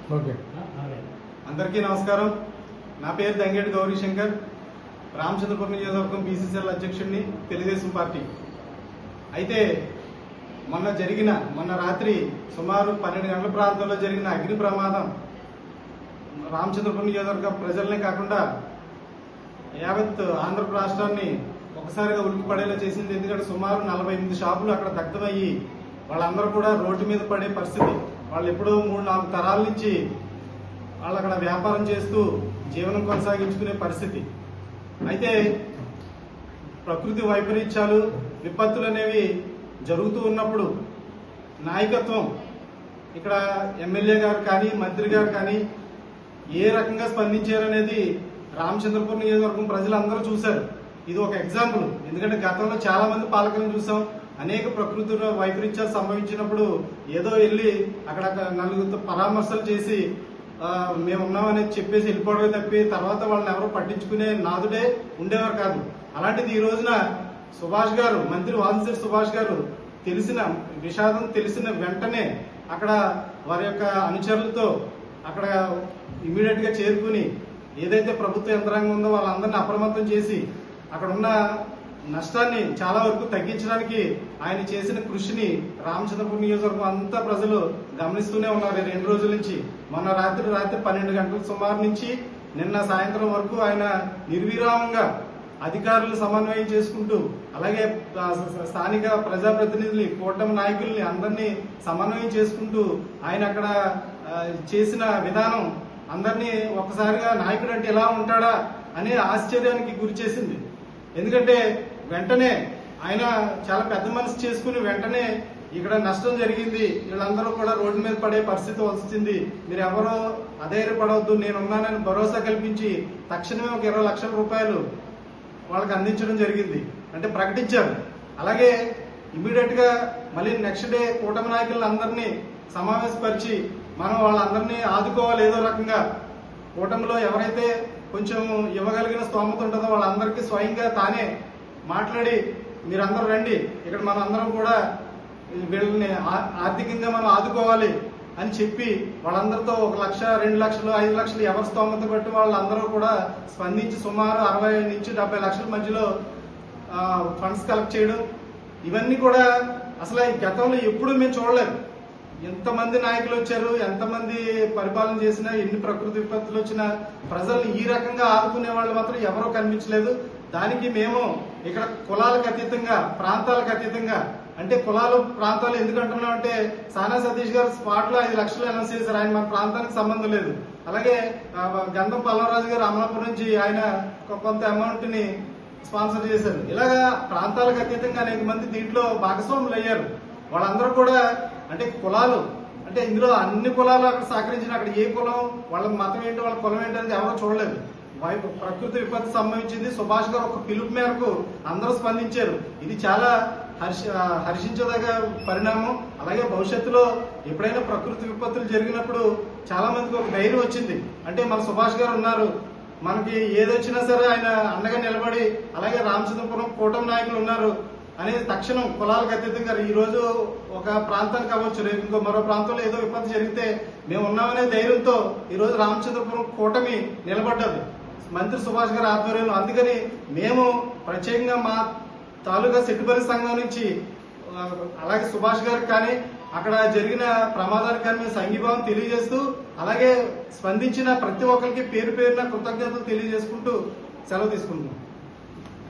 అందరికీ నమస్కారం. నా పేరు దంగేటి గౌరీశంకర్, రామచంద్రపురం నియోజకవర్గం బీసీసీఎల్ అధ్యక్షుడిని, తెలుగుదేశం పార్టీ. అయితే మొన్న రాత్రి సుమారు 12 గంటల ప్రాంతంలో జరిగిన అగ్ని ప్రమాదం రామచంద్రపురం నియోజకవర్గ ప్రజలనే కాకుండా యావత్ ఆంధ్ర రాష్ట్రాన్ని ఒకసారిగా ఉలిక్కిపడేలా చేసింది. ఎందుకంటే సుమారు 48 షాపులు అక్కడ దగ్ధమయ్యి వాళ్ళందరూ కూడా రోడ్డు మీద పడే పరిస్థితి. వాళ్ళు ఎప్పుడో 3-4 తరాల నుంచి వాళ్ళు అక్కడ వ్యాపారం చేస్తూ జీవనం కొనసాగించుకునే పరిస్థితి. అయితే ప్రకృతి వైపరీత్యాలు, విపత్తులు అనేవి జరుగుతూ ఉన్నప్పుడు నాయకత్వం ఇక్కడ ఎమ్మెల్యే గారు కానీ మంత్రి గారు కానీ ఏ రకంగా స్పందించారనేది రామచంద్రపురం నియోజకవర్గం ప్రజలందరూ చూశారు. ఇది ఒక ఎగ్జాంపుల్. ఎందుకంటే గతంలో చాలా మంది పాలకులను చూసాం. అనేక ప్రకృతి వైపరీత్యాలు సంభవించినప్పుడు ఏదో వెళ్ళి అక్కడ నలుగురితో పరామర్శలు చేసి మేమున్నామనేది చెప్పేసి వెళ్ళిపోవడమే తప్పి తర్వాత వాళ్ళని ఎవరో పట్టించుకునే నాదుడే ఉండేవారు కాదు. అలాంటిది ఈ రోజున సుభాష్ గారు, మంత్రి వాల్తేరు సుభాష్ గారు విషాదం తెలిసిన వెంటనే అక్కడ వారి యొక్క అనుచరులతో అక్కడ ఇమీడియట్ గా చేరుకుని ఏదైతే ప్రభుత్వ యంత్రాంగం ఉందో వాళ్ళందరినీ అప్రమత్తం చేసి అక్కడ ఉన్న నష్టాన్ని చాలా వరకు తగ్గించడానికి ఆయన చేసిన కృషిని రామచంద్రపురం నియోజకవర్గం అంతా ప్రజలు గమనిస్తూనే ఉన్నారు. 2 రోజుల నుంచి మొన్న రాత్రి 12 గంటల సుమారు నుంచి నిన్న సాయంత్రం వరకు ఆయన నిర్విరామంగా అధికారులు సమన్వయం చేసుకుంటూ అలాగే స్థానిక ప్రజాప్రతినిధుల్ని, కూటమి నాయకుల్ని అందరినీ సమన్వయం చేసుకుంటూ ఆయన అక్కడ చేసిన విధానం అందరినీ ఒక్కసారిగా నాయకుడు అంటే ఎలా ఉంటాడా అనే ఆశ్చర్యానికి గురి చేసింది. ఎందుకంటే వెంటనే ఆయన చాలా పెద్ద మనసు చేసుకుని వెంటనే ఇక్కడ నష్టం జరిగింది, వీళ్ళందరూ కూడా రోడ్డు మీద పడే పరిస్థితి వస్తుంది, మీరు ఎవరో అధైర్యపడవద్దు, నేనున్నానని భరోసా కల్పించి తక్షణమే ఒక 20 లక్షల రూపాయలు వాళ్ళకి అందించడం జరిగింది. అంటే ప్రకటించారు. అలాగే ఇమీడియట్ గా మళ్ళీ నెక్స్ట్ డే కూటమి నాయకులను అందరినీ సమావేశపరిచి మనం వాళ్ళందరినీ ఆదుకోవాలి. ఏదో రకంగా కూటమిలో ఎవరైతే కొంచెం ఇవ్వగలిగిన స్తోమత ఉంటుందో వాళ్ళందరికీ స్వయంగా తానే మాట్లాడి మీరందరూ రండి, ఇక్కడ మనం అందరం కూడా వీళ్ళని ఆర్థికంగా మనం ఆదుకోవాలి అని చెప్పి వాళ్ళందరితో 1 లక్ష, 2 లక్షలు, 5 లక్షలు ఎవరి స్తోమత బట్టి వాళ్ళందరూ కూడా స్పందించి సుమారు 60 నుంచి 70 లక్షల మధ్యలో ఫండ్స్ కలెక్ట్ చేయడం, ఇవన్నీ కూడా అసలు గతంలో ఎప్పుడు మేము చూడలేదు. ఎంతమంది నాయకులు వచ్చారు, ఎంతమంది పరిపాలన చేసినా, ఎన్ని ప్రకృతి విపత్తులు వచ్చినా ప్రజల్ని ఈ రకంగా ఆదుకునే వాళ్ళు మాత్రం ఎవరో కనిపించలేదు. దానికి మేము ఇక్కడ కులాలకు అతీతంగా, ప్రాంతాలకు అతీతంగా, అంటే కులాలు ప్రాంతాలు ఎందుకంటున్నాం అంటే సానా సతీష్ గారు స్పాట్ లో 5 లక్షలు అనౌన్స్ చేశారు. ఆయన మన ప్రాంతానికి సంబంధం లేదు. అలాగే గంధం పల్లవరాజు గారు అమలాపురం నుంచి ఆయన కొంత అమౌంట్ ని స్పాన్సర్ చేశారు. ఇలాగా ప్రాంతాలకు అతీతంగా అనేక మంది దీంట్లో భాగస్వాములు అయ్యారు. వాళ్ళందరూ కూడా అంటే కులాలు అంటే ఇందులో అన్ని కులాలు అక్కడ సహకరించిన, అక్కడ ఏ కులం, వాళ్ళ మతం ఏంటి, వాళ్ళ కులం ఏంటి అనేది ఎవరో చూడలేదు. ప్రకృతి విపత్తు సంభవించింది, సుభాష్ గారు ఒక పిలుపు మేరకు అందరూ స్పందించారు. ఇది చాలా హర్షించదగ్గ పరిణామం. అలాగే భవిష్యత్తులో ఎప్పుడైనా ప్రకృతి విపత్తులు జరిగినప్పుడు చాలా మందికి ఒక ధైర్యం వచ్చింది. అంటే మన సుభాష్ గారు ఉన్నారు, మనకి ఏదొచ్చినా సరే ఆయన అండగా నిలబడి, అలాగే రామచంద్రపురం కూటమి నాయకులు ఉన్నారు అనేది తక్షణం కులాలకు అతీతంగా ఈ రోజు ఒక ప్రాంతానికి అవ్వచ్చు, రేపు ఇంకో మరో ప్రాంతంలో ఏదో విపత్తు జరిగితే మేము ఉన్నామనే ధైర్యంతో ఈ రోజు రామచంద్రపురం కూటమి నిలబడ్డది మంత్రి సుభాష్ గారి ఆధ్వర్యంలో. అందుకని మేము ప్రత్యేకంగా మా తాలూకా సెట్టుబడి సంఘం నుంచి అలాగే సుభాష్ గారికి కానీ అక్కడ జరిగిన ప్రమాదానికి కానీ మేము సంఘీభావం తెలియజేస్తూ అలాగే స్పందించిన ప్రతి ఒక్కరికి పేరు పేరున కృతజ్ఞతలు తెలియజేసుకుంటూ సెలవు తీసుకుంటున్నాం.